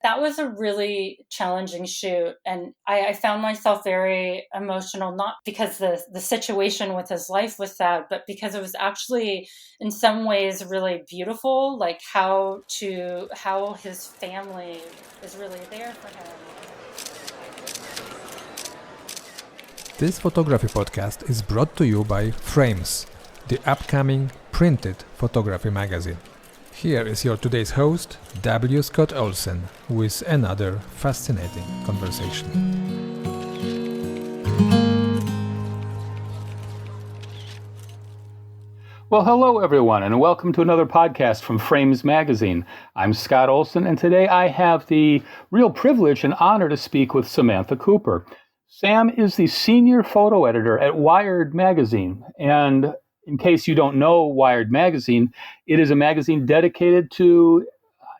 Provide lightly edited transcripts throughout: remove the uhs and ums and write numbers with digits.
that was a really challenging shoot. And I found myself very emotional, not because the situation with his life was sad, but because it was actually in some ways really beautiful, like how his family is really there for him. This photography podcast is brought to you by Frames, the upcoming printed photography magazine. Here is your today's host, W. Scott Olsen, with another fascinating conversation. Well, hello, everyone, and welcome to another podcast from Frames Magazine. I'm Scott Olsen, and today I have the real privilege and honor to speak with Samantha Cooper. Sam is the senior photo editor at Wired Magazine, and in case you don't know Wired Magazine, it is a magazine dedicated to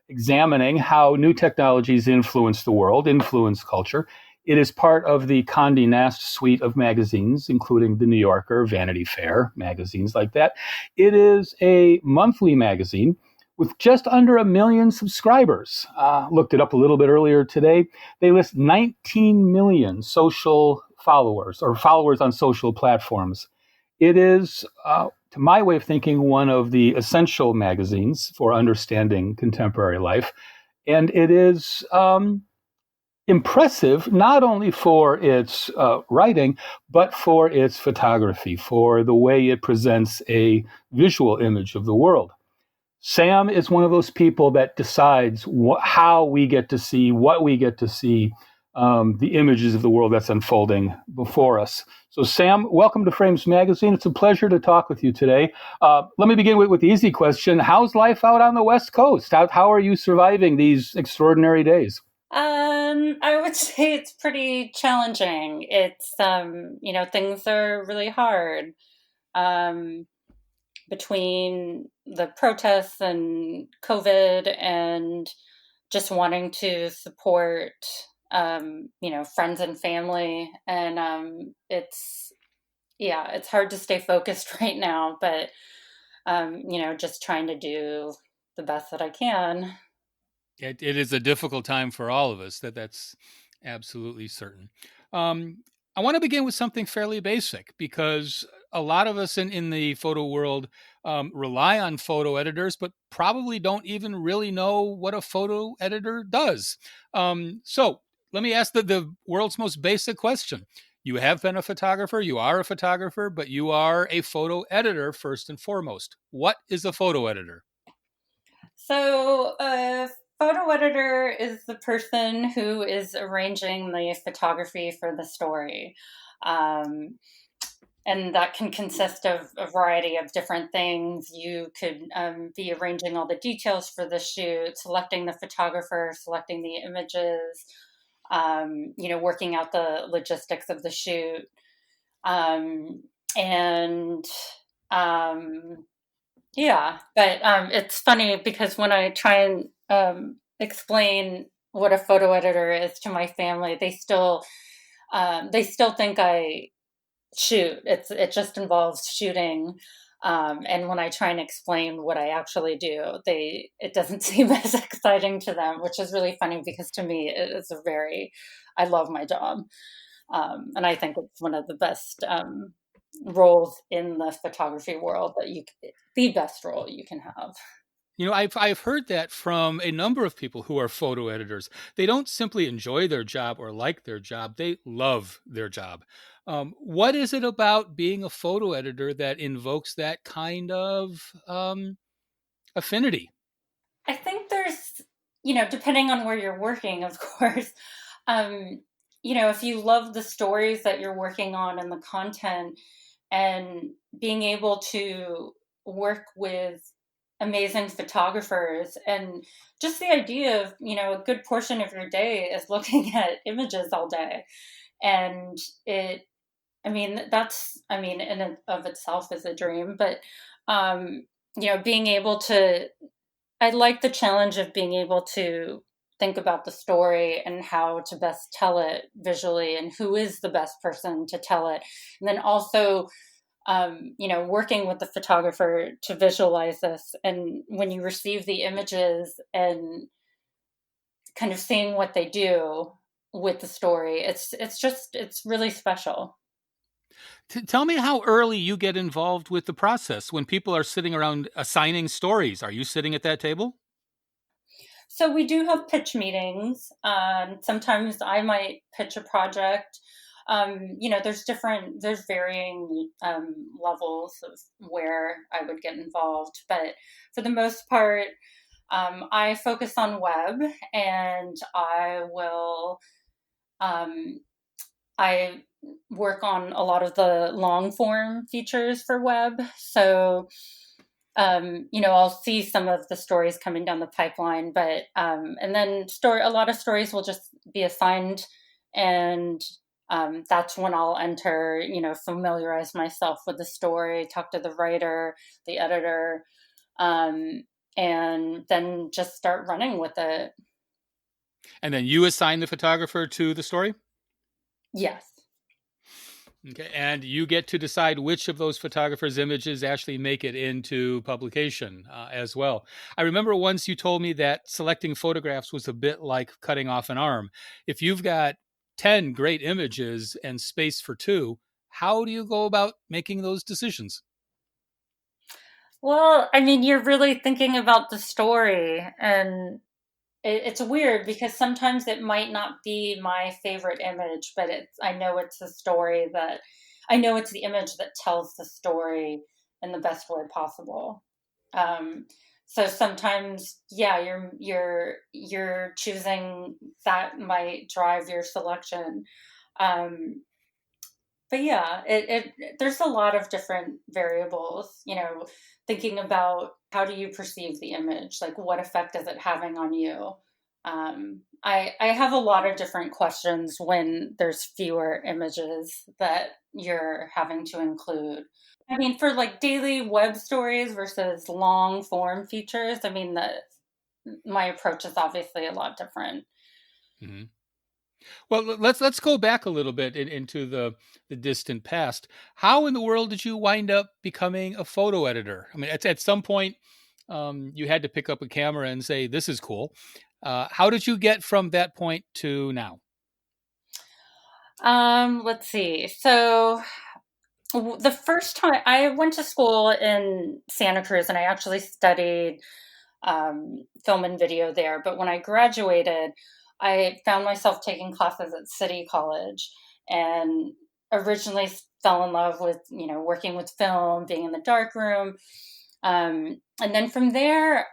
examining how new technologies influence the world, influence culture. It is part of the Condé Nast suite of magazines, including The New Yorker, Vanity Fair, magazines like that. It is a monthly magazine with just under 1 million subscribers. Looked it up a little bit earlier today. They list 19 million social followers or followers on social platforms. It is, to my way of thinking, one of the essential magazines for understanding contemporary life. And it is impressive, not only for its writing, but for its photography, for the way it presents a visual image of the world. Sam is one of those people that decides how we get to see, what we get to see, the images of the world that's unfolding before us. So, Sam, welcome to Frames Magazine. It's a pleasure to talk with you today. Let me begin with the easy question. How's life out on the West Coast? How are you surviving these extraordinary days? I would say it's pretty challenging. It's, things are really hard. Between the protests and COVID and just wanting to support, friends and family. And it's hard to stay focused right now, but, just trying to do the best that I can. It is a difficult time for all of us. That's absolutely certain. I want to begin with something fairly basic because a lot of us in the photo world rely on photo editors, but probably don't even really know what a photo editor does. So let me ask the world's most basic question. You have been a photographer, you are a photographer, but you are a photo editor first and foremost. What is a photo editor? So a photo editor is the person who is arranging the photography for the story. And that can consist of a variety of different things. You could be arranging all the details for the shoot, selecting the photographer, selecting the images, working out the logistics of the shoot. But it's funny because when I try and explain what a photo editor is to my family, they still think I shoot. It just involves shooting. And when I try and explain what I actually do, it doesn't seem as exciting to them, which is really funny because to me I love my job. And I think it's one of the best roles in the photography world the best role you can have. I've heard that from a number of people who are photo editors. They don't simply enjoy their job or like their job. They love their job. What is it about being a photo editor that invokes that kind of affinity? I think there's, depending on where you're working, of course, if you love the stories that you're working on and the content and being able to work with amazing photographers and just the idea of, a good portion of your day is looking at images all day. And in and of itself is a dream, but, being able to, I like the challenge of being able to think about the story and how to best tell it visually and who is the best person to tell it. And then also, working with the photographer to visualize this. And when you receive the images and kind of seeing what they do with the story. It's really special. Tell me how early you get involved with the process when people are sitting around assigning stories. Are you sitting at that table? So we do have pitch meetings. Sometimes I might pitch a project. There's varying levels of where I would get involved, but for the most part, I focus on web, and um, I work on a lot of the long form features for web. So I'll see some of the stories coming down the pipeline, but and then a lot of stories will just be assigned, and that's when I'll enter, familiarize myself with the story, talk to the writer, the editor, um, and then just start running with it. And then you assign the photographer to the story? Yes. Okay, and you get to decide which of those photographers' images actually make it into publication as well. I remember once you told me that selecting photographs was a bit like cutting off an arm. If you've got 10 great images and space for two, how do you go about making those decisions? Well, I mean, you're really thinking about the story, and it's weird because sometimes it might not be my favorite image, but I know it's the image that tells the story in the best way possible. Um, so sometimes, yeah, you're choosing that might drive your selection. Um, but yeah, there's a lot of different variables, thinking about how do you perceive the image? Like, what effect is it having on you? I have a lot of different questions when there's fewer images that you're having to include. I mean, for like daily web stories versus long form features, I mean, my approach is obviously a lot different. Mm-hmm. Well, let's go back a little bit into the distant past. How in the world did you wind up becoming a photo editor? I mean, at some point, you had to pick up a camera and say, "This is cool." How did you get from that point to now? Let's see. So the first time I went to school in Santa Cruz, and I actually studied film and video there. But when I graduated, I found myself taking classes at City College, and originally fell in love with, working with film, being in the darkroom. And then from there,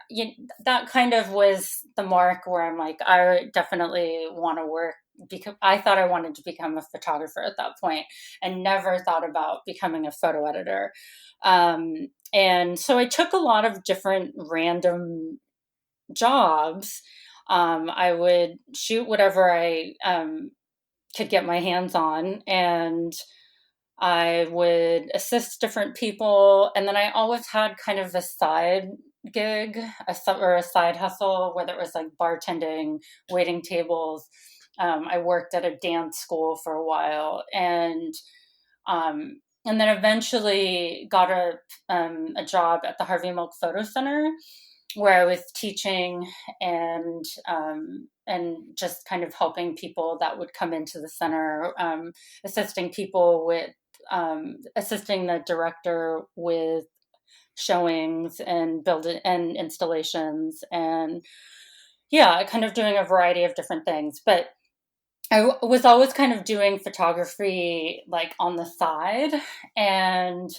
that kind of was the mark where I'm like, I definitely want to work, because I thought I wanted to become a photographer at that point and never thought about becoming a photo editor. And so I took a lot of different random jobs. I would shoot whatever I could get my hands on, and I would assist different people. And then I always had kind of a side gig, or a side hustle, whether it was like bartending, waiting tables. I worked at a dance school for a while, and then eventually got a job at the Harvey Milk Photo Center, where I was teaching, and just kind of helping people that would come into the center, assisting people with assisting the director with showings and building and installations, and yeah, kind of doing a variety of different things. But I was always kind of doing photography like on the side, and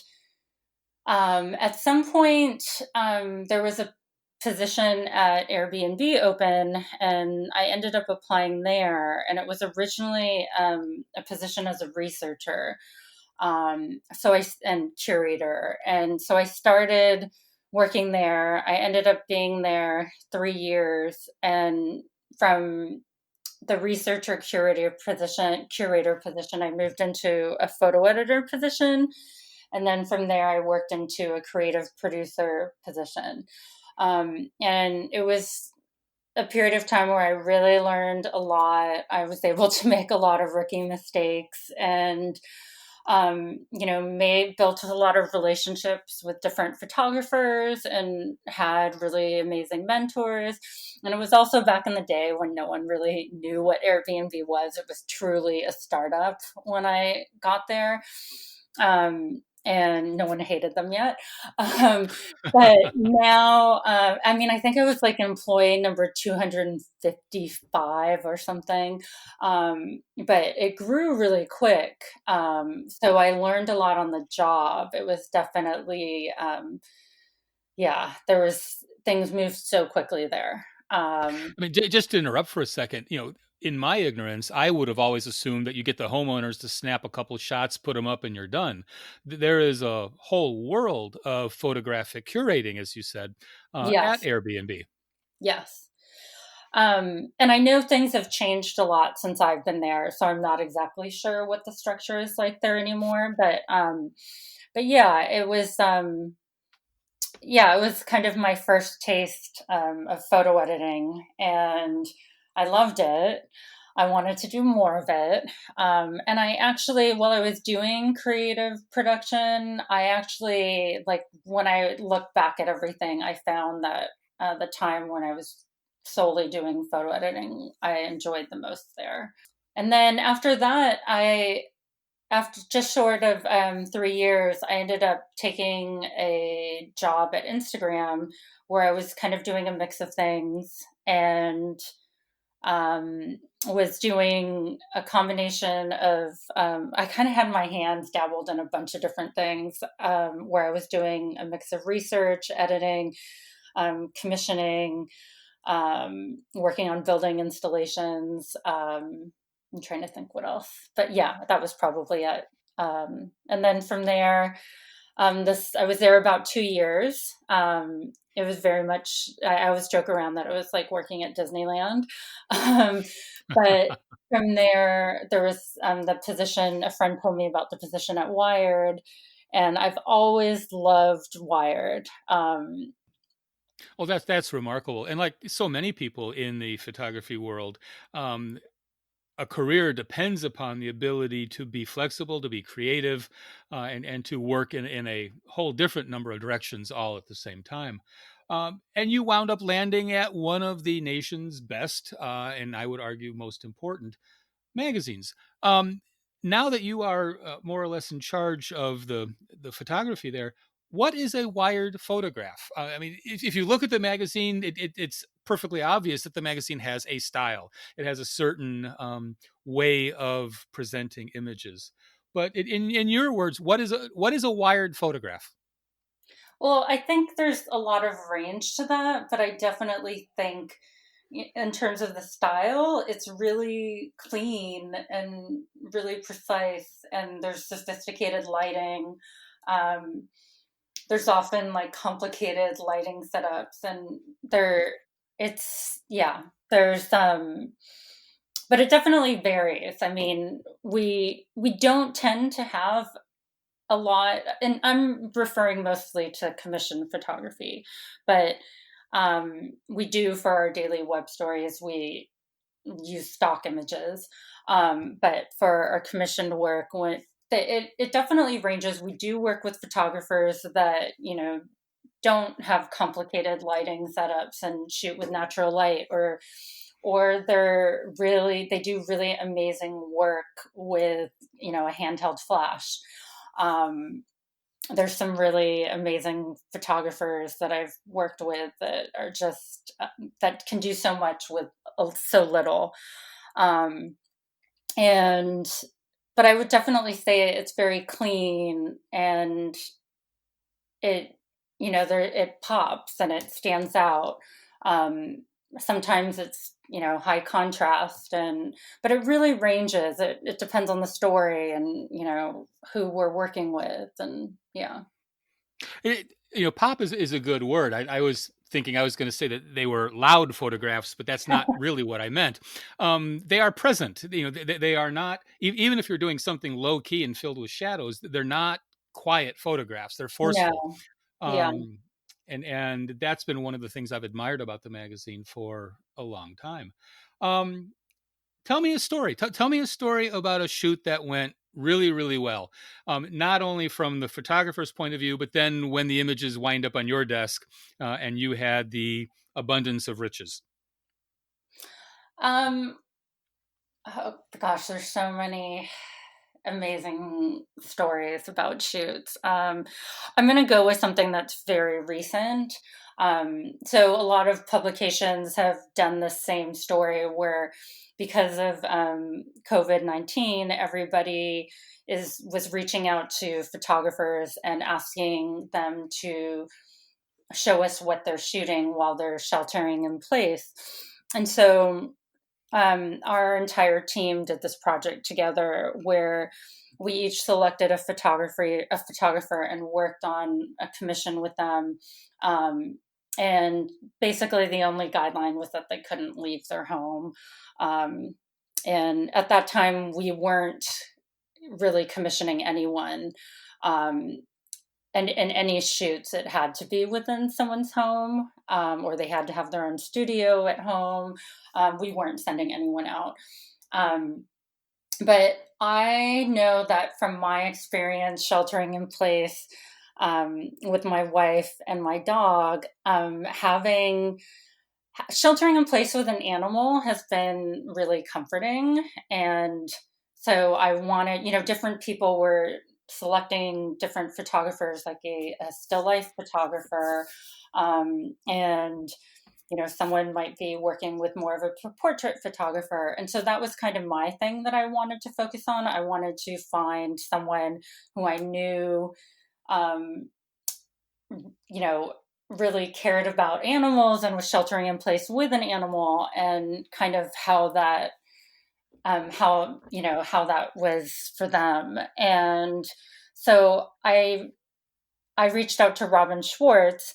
at some point, there was a position at Airbnb open, and I ended up applying there. And it was originally a position as a researcher, and curator. And so I started working there. I ended up being there 3 years, and from the researcher curator position, I moved into a photo editor position. And then from there, I worked into a creative producer position. And it was a period of time where I really learned a lot. I was able to make a lot of rookie mistakes, and built a lot of relationships with different photographers and had really amazing mentors. And it was also back in the day when no one really knew what Airbnb was. It was truly a startup when I got there. And no one hated them yet. But now, I think I was like employee number 255 or something. But it grew really quick. So I learned a lot on the job. It was definitely, there was things moved so quickly there. Just to interrupt for a second, in my ignorance, I would have always assumed that you get the homeowners to snap a couple shots, put them up, and you're done. There is a whole world of photographic curating, as you said, at Yes, Airbnb. yes. And I know things have changed a lot since I've been there, so I'm not exactly sure what the structure is like there anymore. But yeah, it was kind of my first taste of photo editing, and I loved it. I wanted to do more of it. And I actually, while I was doing creative production, I actually, like, when I look back at everything, I found that the time when I was solely doing photo editing, I enjoyed the most there. And then after that, after just short of 3 years, I ended up taking a job at Instagram where I was kind of doing a mix of things and was doing a combination of, I kind of had my hands dabbled in a bunch of different things where I was doing a mix of research, editing, commissioning, working on building installations. I'm trying to think what else, but yeah, that was probably it. And then from there, I was there about 2 years. It was very much, I always joke around that it was like working at Disneyland. Um, but from there was the position, a friend told me about the position at Wired, and I've always loved Wired. Well, that's remarkable, and like so many people in the photography world, a career depends upon the ability to be flexible, to be creative, and to work in a whole different number of directions all at the same time. And you wound up landing at one of the nation's best, and I would argue most important magazines. Now that you are more or less in charge of the photography there, what is a wired photograph? If you look at the magazine, it's perfectly obvious that the magazine has a style. It has a certain way of presenting images. But in your words, what is a wired photograph? Well, I think there's a lot of range to that, but I definitely think in terms of the style, it's really clean and really precise, and there's sophisticated lighting. Um, there's often like complicated lighting setups, and yeah, there's but it definitely varies. I mean, we don't tend to have a lot, and I'm referring mostly to commission photography, but we do for our daily web stories, we use stock images. But for our commissioned work, it definitely ranges. We do work with photographers that, don't have complicated lighting setups and shoot with natural light, or they do really amazing work with, a handheld flash. There's some really amazing photographers that I've worked with that are just that can do so much with so little. Um, and but I would definitely say it's very clean, and it it pops and it stands out. Um, Sometimes it's high contrast, but it really ranges. It depends on the story and who we're working with, and yeah. Pop is a good word. I was thinking I was going to say that they were loud photographs, but that's not really what I meant. They are present. They are not, even if you're doing something low key and filled with shadows, they're not quiet photographs. They're forceful. No. Yeah. Um, and that's been one of the things I've admired about the magazine for a long time. Tell me a story. Tell me a story about a shoot that went really, really well. Not only from the photographer's point of view, but then when the images wind up on your desk and you had the abundance of riches. Um, oh gosh, there's so many amazing stories about shoots. I'm going to go with something that's very recent. So a lot of publications have done the same story where because of COVID-19, everybody was reaching out to photographers and asking them to show us what they're shooting while they're sheltering in place. And so our entire team did this project together where we each selected a photographer and worked on a commission with them. And basically the only guideline was that they couldn't leave their home. Um, and at that time, we weren't really commissioning anyone. Um, and in any shoots, it had to be within someone's home, or they had to have their own studio at home. We weren't sending anyone out. Um, but I know that from my experience sheltering in place with my wife and my dog, having sheltering in place with an animal has been really comforting. And so I wanted, different people were selecting different photographers, like a still life photographer. And, someone might be working with more of a portrait photographer. And so that was kind of my thing that I wanted to focus on. I wanted to find someone who I knew, um, really cared about animals and was sheltering in place with an animal, and kind of how that was for them. And so I reached out to Robin Schwartz,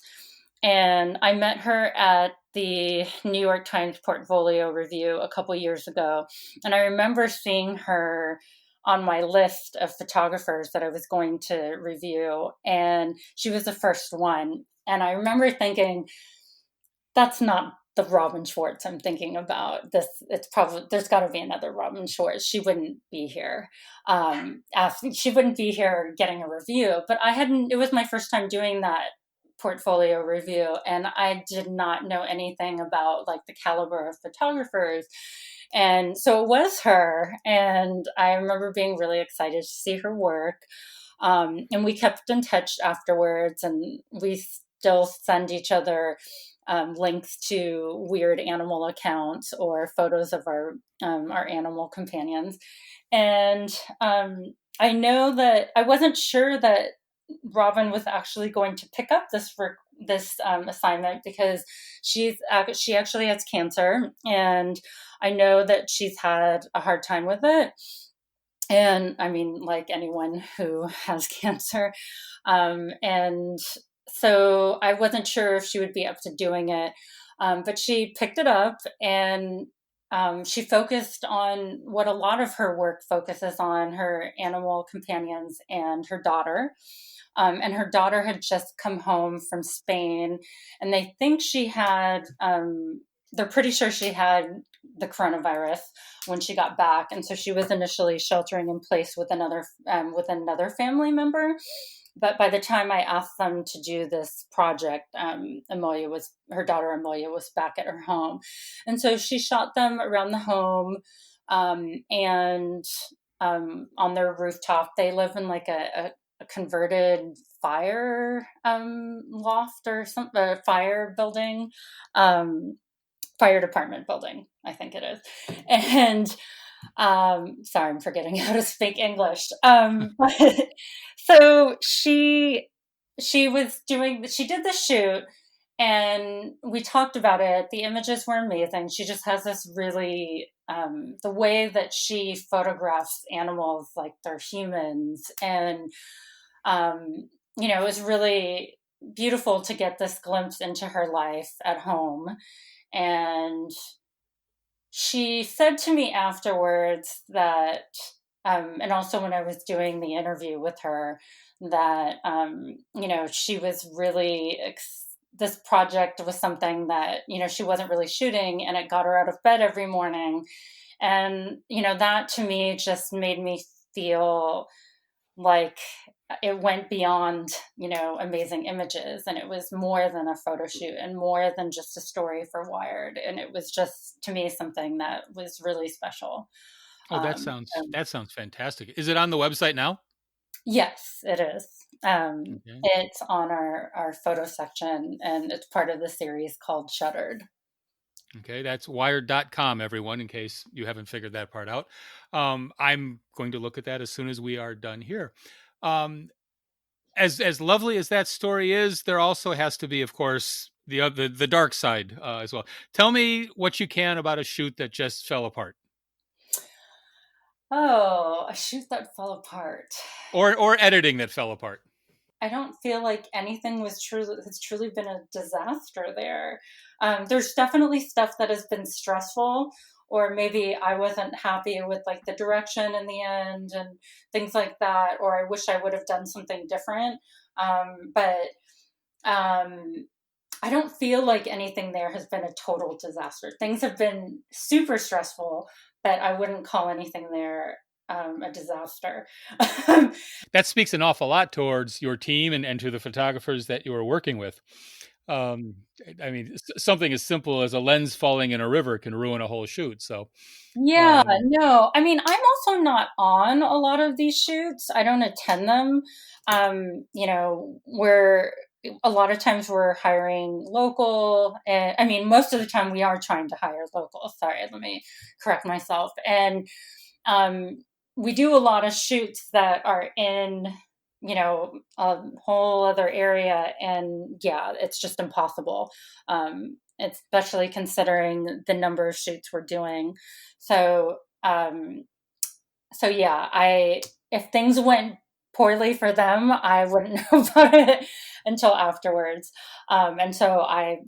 and I met her at the New York Times Portfolio Review a couple years ago. And I remember seeing her on my list of photographers that I was going to review, and she was the first one. And I remember thinking, that's not the Robin Schwartz I'm thinking about. It's probably, there's got to be another Robin Schwartz. She wouldn't be here. She wouldn't be here getting a review. But it was my first time doing that portfolio review, and I did not know anything about like the caliber of photographers. And so it was her, and I remember being really excited to see her work. And we kept in touch afterwards, and we still send each other links to weird animal accounts or photos of our animal companions. And I know that I wasn't sure that Robin was actually going to pick up this assignment, because she actually has cancer, and I know that she's had a hard time with it. And I mean, like anyone who has cancer. And so I wasn't sure if she would be up to doing it. But she picked it up, and she focused on what a lot of her work focuses on: her animal companions and her daughter. And her daughter had just come home from Spain, and they think she had, they're pretty sure she had the coronavirus when she got back. And so she was initially sheltering in place with another family member. But by the time I asked them to do this project, her daughter Amelia was back at her home. And so she shot them around the home, and on their rooftop. They live in like a converted fire loft or something, a fire building, fire department building, I think it is. And sorry, I'm forgetting how to speak English. But, so she did the shoot, and we talked about it. The images were amazing. She just has this really, the way that she photographs animals like they're humans. And, it was really beautiful to get this glimpse into her life at home. And she said to me afterwards that, and also when I was doing the interview with her, that, she was really, this project was something that, she wasn't really shooting, and it got her out of bed every morning. And, that to me just made me feel like it went beyond, amazing images, and it was more than a photo shoot and more than just a story for Wired. And it was just, to me, something that was really special. Oh, And that sounds fantastic. Is it on the website now? yes, it is. Okay. It's on our photo section, and it's part of the series called Shuttered. Okay, that's wired.com, everyone, in case you haven't figured that part out. I'm going to look at that as soon as we are done here. Um, as lovely as that story is, there also has to be, of course, the dark side as well. Tell me what you can about a shoot that just fell apart, Oh, a shoot that fell apart. or editing that fell apart. I don't feel like anything has truly been a disaster there. There's definitely stuff that has been stressful, or maybe I wasn't happy with like the direction in the end and things like that, or I wish I would have done something different. But I don't feel like anything there has been a total disaster. Things have been super stressful, but I wouldn't call anything there a disaster. That speaks an awful lot towards your team and to the photographers that you are working with. Um, I mean, something as simple as a lens falling in a river can ruin a whole shoot. So, Yeah, um, no. I mean, I'm also not on a lot of these shoots. I don't attend them. We're a lot of times we're hiring local, and I mean, most of the time we are trying to hire local. Sorry, let me correct myself. And um, we do a lot of shoots that are in, a whole other area, and yeah, it's just impossible. Especially considering the number of shoots we're doing. So, yeah, if things went poorly for them, I wouldn't know about it until afterwards. And so I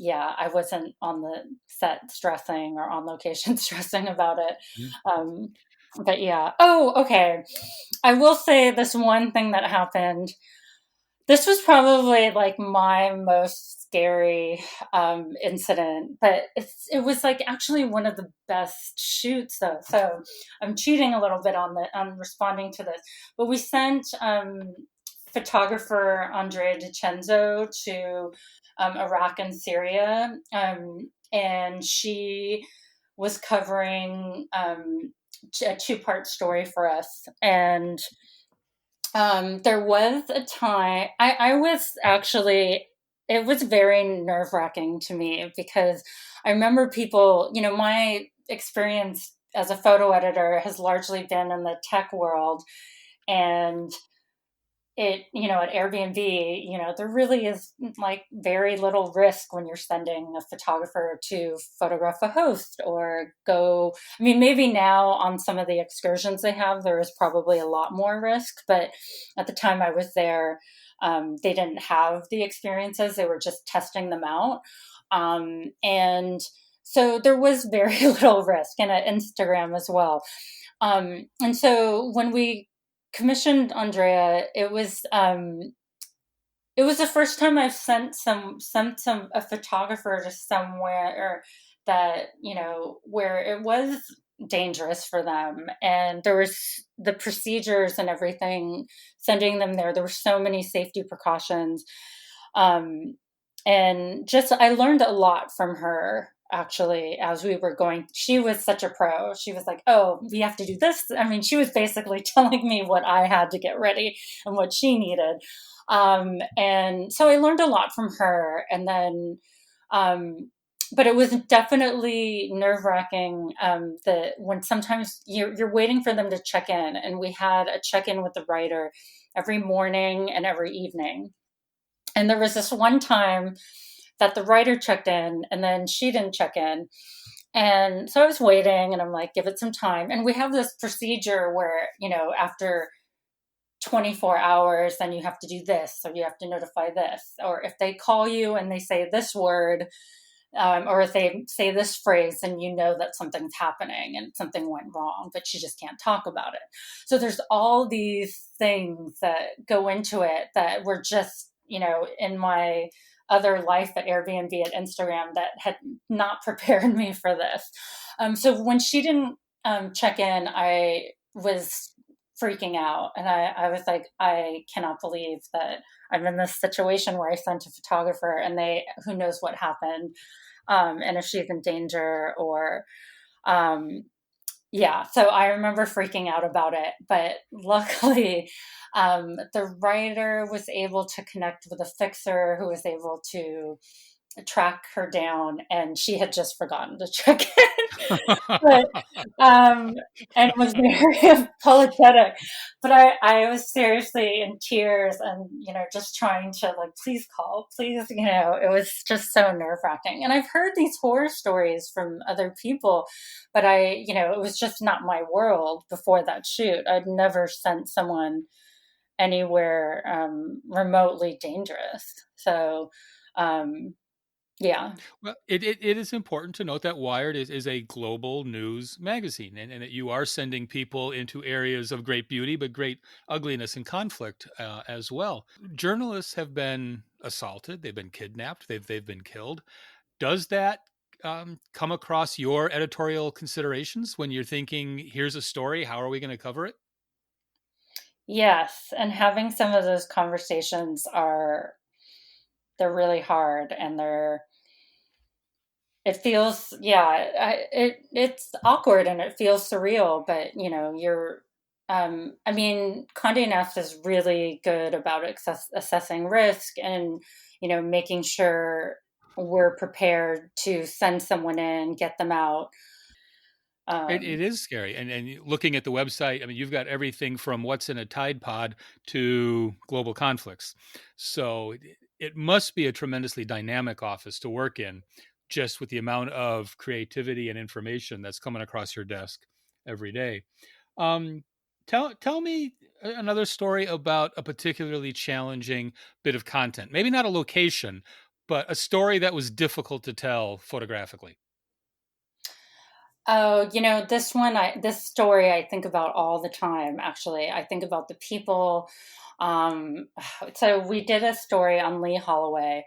wasn't on the set stressing or on location stressing about it. Um, but yeah. Oh, okay. I will say this one thing that happened. This was probably like my most scary incident, but it was like actually one of the best shoots though. So I'm cheating a little bit on responding to this, but we sent photographer Andrea DiCenzo to Iraq and Syria, and she was covering a two-part story for us. And there was a time I was actually, it was very nerve wracking to me because I remember people, my experience as a photo editor has largely been in the tech world. And at Airbnb, there really is like very little risk when you're sending a photographer to photograph a host or go. I mean, maybe now on some of the excursions they have, there is probably a lot more risk, but at the time I was there, they didn't have the experiences. They were just testing them out. And so there was very little risk, and at Instagram as well. And so when we commissioned Andrea, it was the first time I've sent a photographer to somewhere that, where it was dangerous for them, and there was the procedures and everything. Sending them there were so many safety precautions, and just I learned a lot from her. Actually, as we were going, she was such a pro. She was like, oh, we have to do this. I mean, she was basically telling me what I had to get ready and what she needed. And so I learned a lot from her. And then, but it was definitely nerve wracking, that when sometimes you're waiting for them to check in, and we had a check in with the writer every morning and every evening. And there was this one time that the writer checked in and then she didn't check in. And so I was waiting, and I'm like, give it some time. And we have this procedure where, after 24 hours, then you have to do this, or you have to notify this. Or if they call you and they say this word, or if they say this phrase, then you know that something's happening and something went wrong, but you just can't talk about it. So there's all these things that go into it that were just, in my other life at Airbnb, at Instagram, that had not prepared me for this. So when she didn't check in, I was freaking out. And I was like, I cannot believe that I'm in this situation where I sent a photographer and who knows what happened, and if she's in danger or, um, yeah. So I remember freaking out about it, but luckily, the writer was able to connect with a fixer who was able to track her down, and she had just forgotten to check in. But and was very apologetic. But I was seriously in tears and, just trying to like, please call, please, it was just so nerve-wracking. And I've heard these horror stories from other people, but it was just not my world before that shoot. I'd never sent someone anywhere remotely dangerous. So yeah. Well, it is important to note that Wired is a global news magazine, and that you are sending people into areas of great beauty, but great ugliness and conflict as well. Journalists have been assaulted, they've been kidnapped, they've been killed. Does that come across your editorial considerations when you're thinking, here's a story, how are we going to cover it? Yes. And having some of those conversations they're really hard, and it feels, it's awkward and it feels surreal, but Condé Nast is really good about assessing risk and, making sure we're prepared to send someone in, get them out. It is scary. And looking at the website, I mean, you've got everything from what's in a Tide Pod to global conflicts. So it must be a tremendously dynamic office to work in, just with the amount of creativity and information that's coming across your desk every day. Um, tell me another story about a particularly challenging bit of content. Maybe not a location, but a story that was difficult to tell photographically. Oh, this story I think about all the time, actually. I think about the people. Um, so we did a story on Lee Holloway,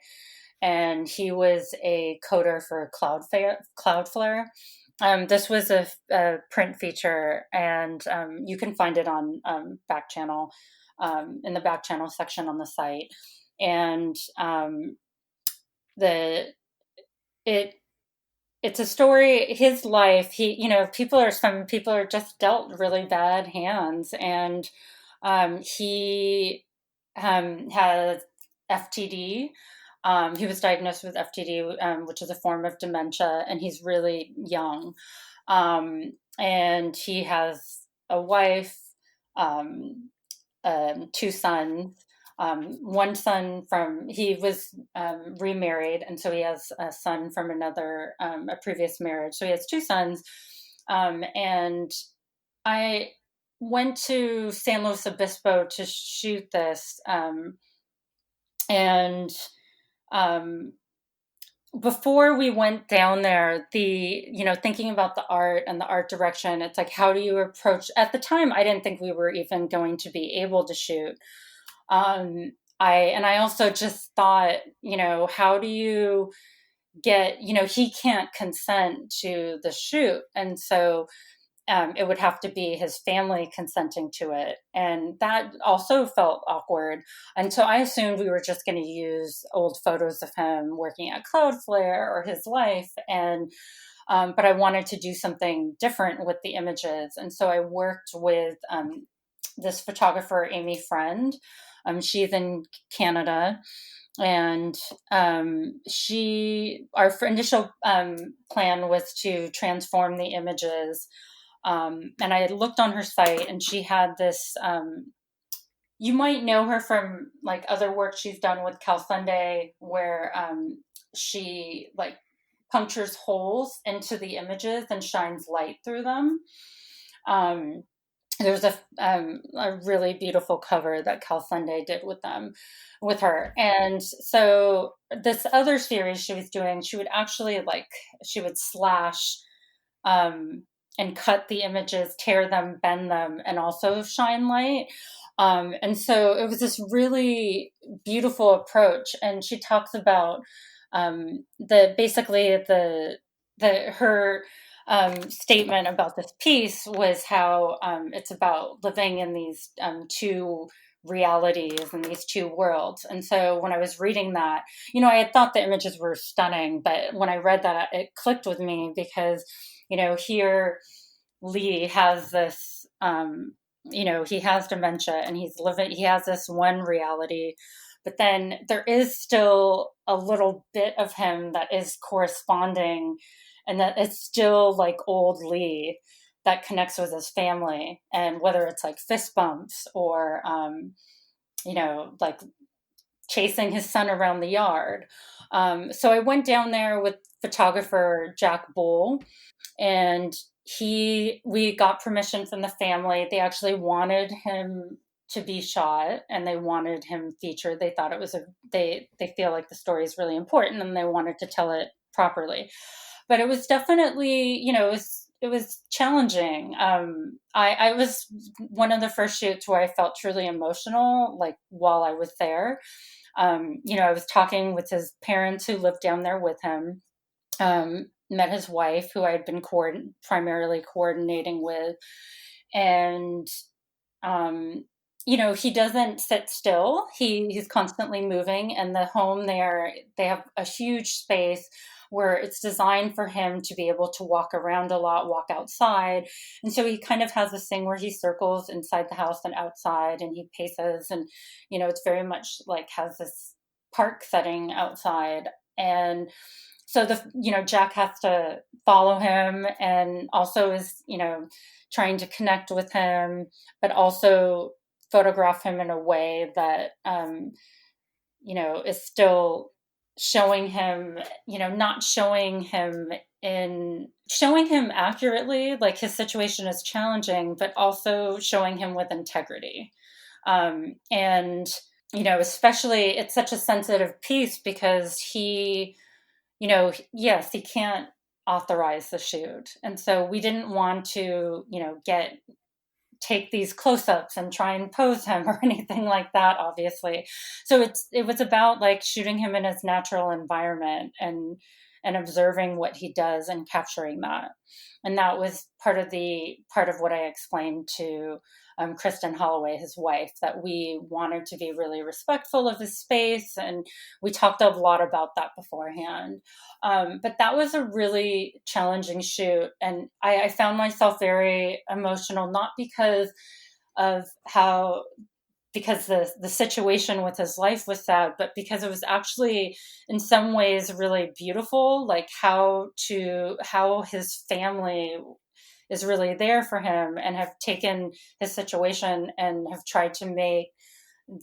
and he was a coder for Cloudflare. This was a print feature, and you can find it on back channel, in the back channel section on the site. And the it it's a story, his life. Some people are just dealt really bad hands, and he has FTD. He was diagnosed with FTD, which is a form of dementia, and he's really young. And he has a wife, um, two sons. One son he was remarried, and so he has a son from a previous marriage. So he has two sons. And I went to San Luis Obispo to shoot this. And before we went down there, thinking about the art and the art direction, it's like, how do you approach? At the time, I didn't think we were even going to be able to shoot. I also just thought, how do you he can't consent to the shoot. And so it would have to be his family consenting to it. And that also felt awkward. And so I assumed we were just going to use old photos of him working at Cloudflare or his life. But I wanted to do something different with the images. And so I worked with this photographer, Amy Friend. She's in Canada, and our initial plan was to transform the images. And I had looked on her site, and she had this, you might know her from like other work she's done with Cal Sunday, where she like punctures holes into the images and shines light through them. There's a really beautiful cover that Cal Sunday did with her. And so this other series she was doing, she would actually she would slash and cut the images, tear them, bend them, and also shine light. And so it was this really beautiful approach. And she talks about her statement about this piece was how it's about living in these two realities and these two worlds. And so when I was reading that, I had thought the images were stunning, but when I read that, it clicked with me because, here Lee has this, he has dementia and he has this one reality, but then there is still a little bit of him that is corresponding, and that it's still like old Lee that connects with his family. And whether it's like fist bumps or, like chasing his son around the yard. So I went down there with photographer Jack Bull, and we got permission from the family. They actually wanted him to be shot and they wanted him featured. They thought it was they feel like the story is really important and they wanted to tell it properly. But it was definitely, it was challenging. I was one of the first shoots where I felt truly emotional, like while I was there. I was talking with his parents who lived down there with him. Met his wife, who I had been primarily coordinating with, and he doesn't sit still. He's constantly moving, and the home there, they have a huge space where it's designed for him to be able to walk around a lot, walk outside. And so he kind of has this thing where he circles inside the house and outside, and he paces, and it's very much like has this park setting outside. And so Jack has to follow him and also is, trying to connect with him, but also photograph him in a way that, is still showing him, not showing him accurately, like his situation is challenging, but also showing him with integrity. And, especially it's such a sensitive piece because yes, he can't authorize the shoot. And so we didn't want to, take these close-ups and try and pose him or anything like that, obviously. So it was about like shooting him in his natural environment and observing what he does and capturing that. And that was part of what I explained to Kristen Holloway, his wife, that we wanted to be really respectful of his space. And we talked a lot about that beforehand. But that was a really challenging shoot. And I found myself very emotional, not because of because the situation with his life was sad, but because it was actually in some ways really beautiful, like how his family is really there for him and have taken his situation and have tried to make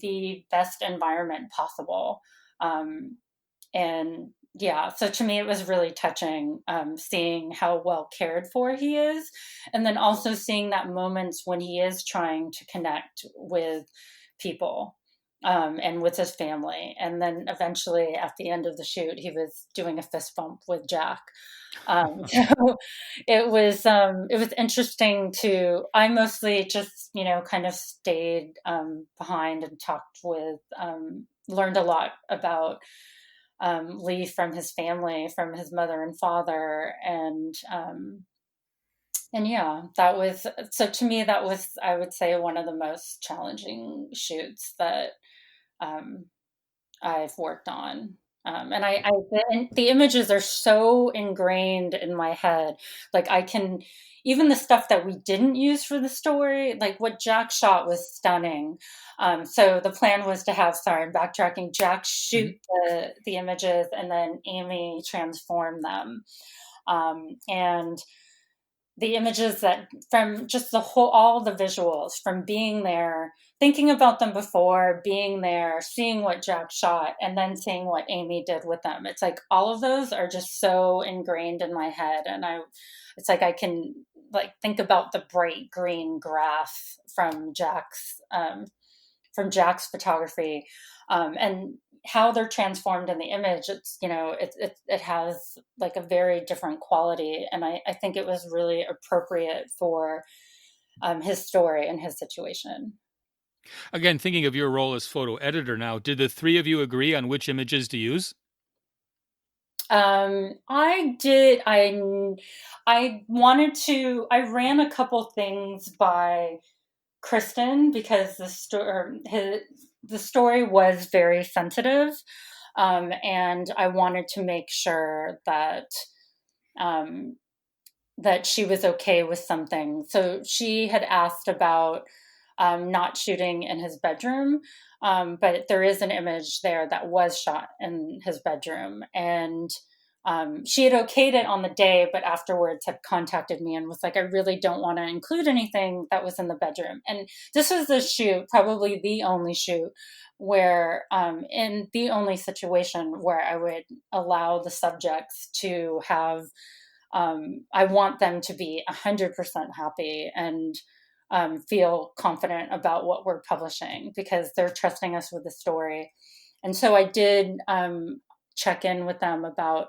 the best environment possible. And yeah, so to me, it was really touching, seeing how well cared for he is. And then also seeing that moments when he is trying to connect with people, and with his family. And then eventually at the end of the shoot, he was doing a fist bump with Jack. So it was interesting I mostly just, kind of stayed, behind and talked with, learned a lot about, Lee from his family, from his mother and father. And yeah, so to me, that was, I would say, one of the most challenging shoots that, I've worked on. And the images are so ingrained in my head. Like even the stuff that we didn't use for the story, like what Jack shot was stunning. So the plan was to have, sorry, I'm backtracking, Jack shoot the images and then Amy transform them. And the images that from just all the visuals from being there, thinking about them before, being there, seeing what Jack shot, and then seeing what Amy did with them. It's like all of those are just so ingrained in my head. And it's like I can like think about the bright green grass from Jack's photography, and how they're transformed in the image. It's, it has like a very different quality. And I think it was really appropriate for his story and his situation. Again, thinking of your role as photo editor now, did the three of you agree on which images to use? I did. I wanted to. I ran a couple things by Kristen because the story was very sensitive, and I wanted to make sure um, that she was okay with something. So she had asked about not shooting in his bedroom, but there is an image there that was shot in his bedroom. And she had okayed it on the day, but afterwards had contacted me and was like, I really don't want to include anything that was in the bedroom. And this was the shoot, probably the only shoot where, in the only situation where I would allow the subjects to have I want them to be 100% happy and feel confident about what we're publishing because they're trusting us with the story. And so I did check in with them about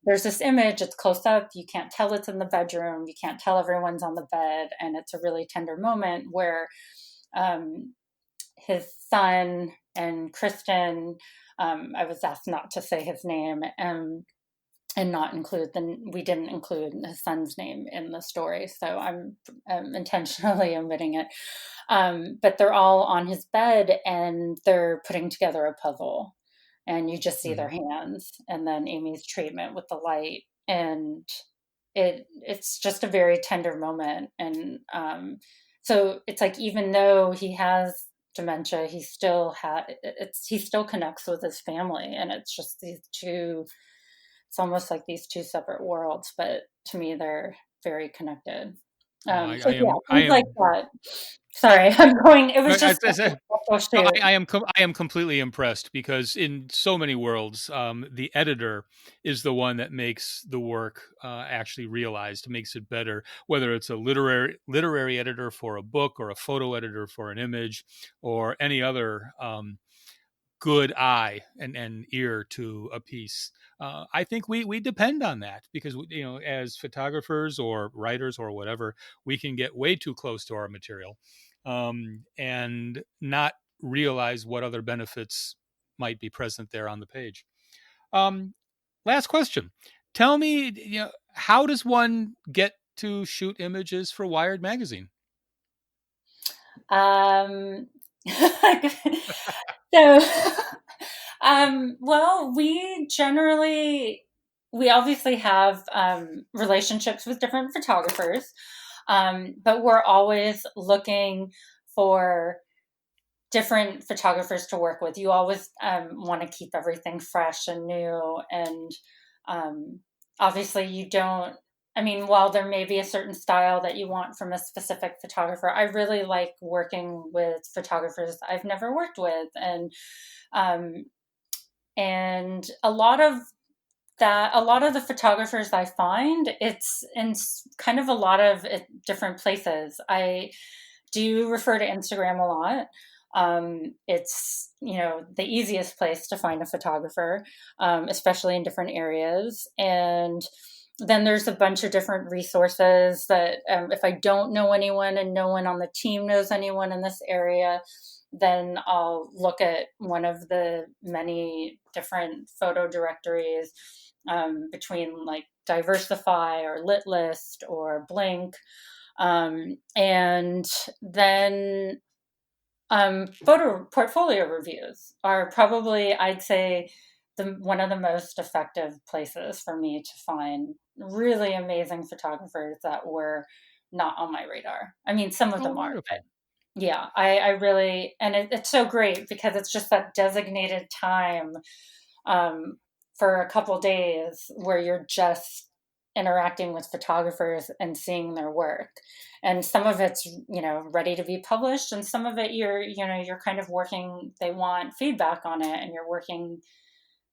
there's this image, it's close up, you can't tell it's in the bedroom, you can't tell everyone's on the bed, and it's a really tender moment where his son and Kristen, I was asked not to say his name, and not include we didn't include his son's name in the story, so I'm intentionally omitting it. But they're all on his bed and they're putting together a puzzle, and you just see their hands, and then Amy's treatment with the light, and it's just a very tender moment. And so it's like, even though he has dementia, he still connects with his family, and it's just these two, it's almost like these two separate worlds, but to me they're very connected. So yeah, things like that. Sorry, I'm going. It was just. No, I am completely impressed because in so many worlds, the editor is the one that makes the work actually realized, makes it better. Whether it's a literary editor for a book, or a photo editor for an image, or any other good eye and ear to a piece. I think we depend on that because, you know, as photographers or writers or whatever, we can get way too close to our material and not realize what other benefits might be present there on the page. Last question. Tell me, you know, how does one get to shoot images for Wired magazine? Um, so, well, we obviously have relationships with different photographers, but we're always looking for different photographers to work with. You always want to keep everything fresh and new. And obviously you don't, I mean, while there may be a certain style that you want from a specific photographer, I really like working with photographers I've never worked with. Um, and a lot of the photographers I find, it's in kind of a lot of different places. I do refer to Instagram a lot. It's, you know, the easiest place to find a photographer, especially in different areas. And then there's a bunch of different resources that if I don't know anyone and no one on the team knows anyone in this area, then I'll look at one of the many different photo directories between like Diversify or Litlist or Blink. And then photo portfolio reviews are probably, I'd say, one of the most effective places for me to find really amazing photographers that were not on my radar. I mean, some of them are, but yeah, I really, and it's so great because it's just that designated time for a couple days where you're just interacting with photographers and seeing their work. And some of it's, you know, ready to be published, and some of it you're kind of working, they want feedback on it and you're working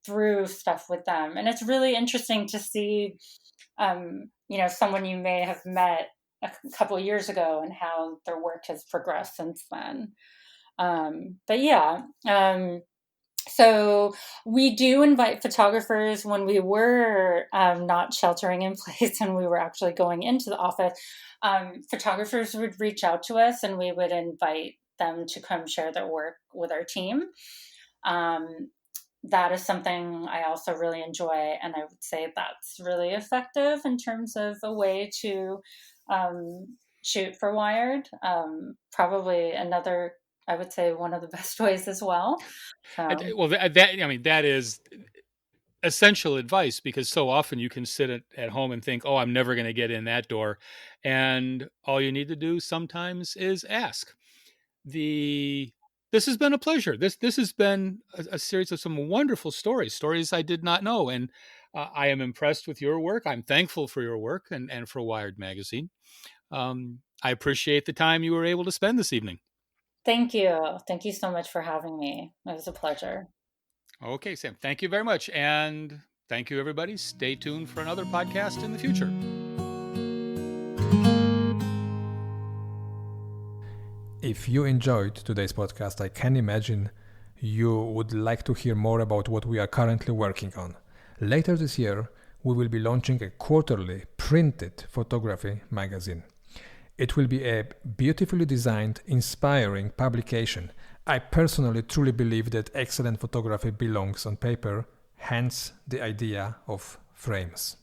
through stuff with them. And it's really interesting to see, someone you may have met a couple of years ago and how their work has progressed since then. But yeah, so we do invite photographers when we were not sheltering in place and we were actually going into the office. Photographers would reach out to us and we would invite them to come share their work with our team. that is something I also really enjoy. And I would say that's really effective in terms of a way to shoot for Wired. Probably another, I would say, one of the best ways as well. So. Well, that is essential advice, because so often you can sit at home and think, oh, I'm never going to get in that door. And all you need to do sometimes is ask. This has been a pleasure. This has been a series of some wonderful stories I did not know. And I am impressed with your work. I'm thankful for your work and for Wired Magazine. I appreciate the time you were able to spend this evening. Thank you. Thank you so much for having me. It was a pleasure. Okay, Sam, thank you very much. And thank you, everybody. Stay tuned for another podcast in the future. If you enjoyed today's podcast, I can imagine you would like to hear more about what we are currently working on. Later this year, we will be launching a quarterly printed photography magazine. It will be a beautifully designed, inspiring publication. I personally truly believe that excellent photography belongs on paper, hence the idea of frames.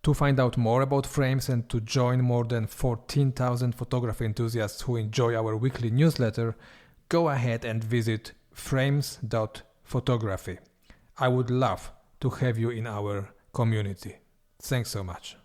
To find out more about frames and to join more than 14,000 photography enthusiasts who enjoy our weekly newsletter, go ahead and visit frames.photography. I would love to have you in our community. Thanks so much.